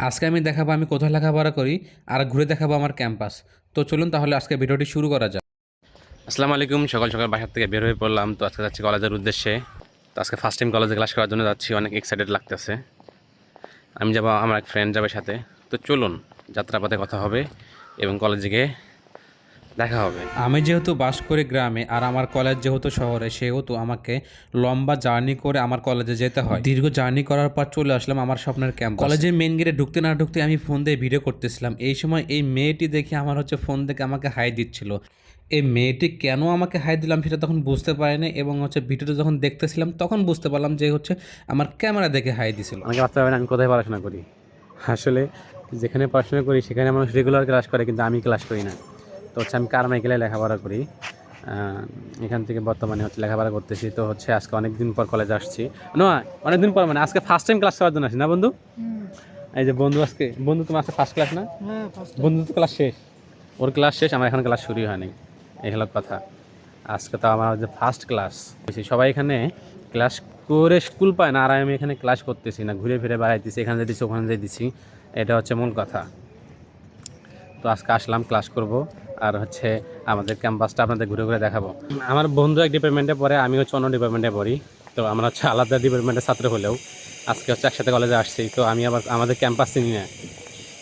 আজকে আমি দেখাবো আমি কোথায় লেখাপড়া করি আর ঘুরে দেখাবো আমার ক্যাম্পাস। তো চলুন তাহলে আজকে ভিডিওটি শুরু করা যাক। আসসালামু আলাইকুম। সকাল সকাল বাসার থেকে বের হয়ে পড়লাম। তো আজকে যাচ্ছি কলেজের উদ্দেশ্যে। তো আজকে ফার্স্ট টাইম কলেজে ক্লাস করার জন্য যাচ্ছি, অনেক এক্সাইটেড লাগতেছে। আমি যাবো, আমার এক ফ্রেন্ড যাবে সাথে। তো চলুন, যাত্রাপথে কথা হবে এবং কলেজে গিয়ে দেখা হবে। আমি যেহেতু বাস করি গ্রামে আর আমার কলেজ যেহেতু শহরে, সেহেতু আমাকে লম্বা জার্নি করে আমার কলেজে যেতে হয়। দীর্ঘ জার্নি করার পর চলে আসলাম আমার স্বপ্নের ক্যাম্প। কলেজের মেন গেটে ঢুকতে না ঢুকতে আমি ফোন দিয়ে ভিডিও করতেছিলাম। এই সময় এই মেয়েটি দেখে আমার ফোন থেকে আমাকে হাই দিচ্ছিল। এই মেয়েটি কেন আমাকে হাই দিলাম সেটা তখন বুঝতে পারিনি, এবং ভিডিওটা যখন দেখতেছিলাম তখন বুঝতে পারলাম যে আমার ক্যামেরা দেখে হাই দিছিল। আমাকে ভাবতে হবে না আমি কোথায় পড়াশোনা করি। আসলে যেখানে পড়াশোনা করি সেখানে মানুষ রেগুলার ক্লাস করে, কিন্তু আমি ক্লাস করি না। তো আমি কারমাইকেলে লেখাপড়া করি। এখান থেকে বর্তমানে লেখাপড়া করতেছি। তো আজকে অনেক দিন পর কলেজে আসছি। নয়, অনেক দিন পর মানে আজকে ফার্স্ট টাইম ক্লাস করার জন্য আসি না বন্ধু? এই যে বন্ধু, বন্ধু তোমার আজকে ফার্স্ট ক্লাস না? বন্ধু তো ক্লাস শেষ, ওর ক্লাস শেষ, আমার এখন ক্লাস শুরুই হয়নি। এই হলো কথা। আজকে তো আমার ফার্স্ট ক্লাস। সবাই এখানে ক্লাস করে স্কুল পায় না, আর আমি এখানে ক্লাস করতেছি না, ঘুরে ফিরে বেড়াইতেছি, এখানে যেতেছি ওখানে যেতেছি। এটা মূল কথা। তো আজকে আসলাম, ক্লাস করব আর আমাদের ক্যাম্পাসটা আপনাদের ঘুরে ঘুরে দেখাবো। আমার বন্ধু এক ডিপার্টমেন্টে পড়ে, আমি অন্য ডিপার্টমেন্টে পড়ি। তো আমরা আলাদা ডিপার্টমেন্টের ছাত্র হলেও আজকে একসাথে কলেজে আসছি। তো আমি আবার আমাদের ক্যাম্পাস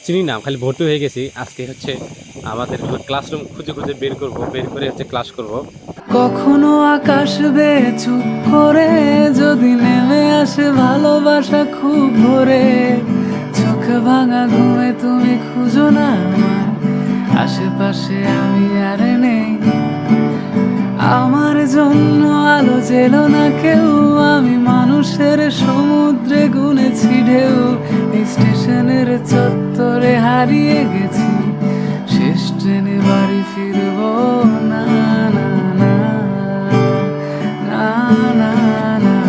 চিনি না, খালি ভর্তি হয়ে গেছি। আজকে আমাদের ক্লাসরুম খুঁজে খুঁজে বের করে ক্লাস করব। কখনো আকাশ বেয়ে চুপ করে যদি নেমে আসে ভালোবাসা খুব ভোরে, চোখ ভাঙা ঘুমে তুমি খুঁজো না আমার, আশেপাশে আমি আর নেই। আমার জন্য আলো জেলো না কেউ, আমি মানুষের সমুদ্রে গুনেছি ঢেউ। এই স্টেশনের চত্বরে হারিয়ে গেছি, শেষ ট্রেনে বাড়ি ফিরবো না না না না না না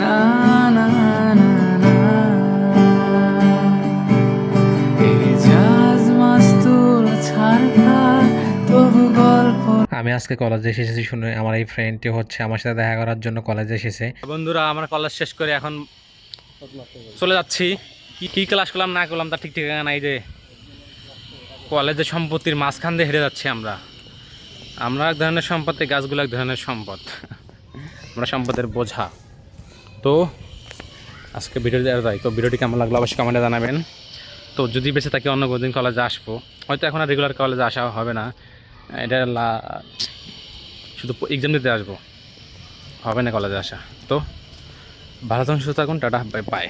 না না না না। এই জাহাজ মাস্তুল ছাড়া তবু গল্প। আমি আজকে কলেজে এসেছি শুনে আমার এই ফ্রেন্ডটি আমার সাথে দেখা করার জন্য কলেজে এসেছে। বন্ধুরা, আমরা কলেজ শেষ করে এখন চলে যাচ্ছি। কি ক্লাস করলাম না করলাম তার ঠিক ঠিকানা নাই। যে কলেজের সম্পত্তির মাঝখান দিয়ে হেরে যাচ্ছি আমরা এক ধরনের সম্পত্তি, গাছগুলো এক ধরনের সম্পদ। আমরা সম্পদের বোঝা। তো আজকে ভিডিওটি যাই, তো ভিডিওটি কেমন লাগলো অবশ্যই কমেন্টে জানাবেন। তো যদি বেঁচে থাকি অন্য কোনো দিন কলেজে আসবো, হয়তো এখন আর রেগুলার কলেজে আসা হবে না। এটা শুধু এক্সাম দিতে আসবো, হবে না কলেজে আসা। তো ভালো থাকুন, সুস্থ থাকুন, টাটা, বাই বাই।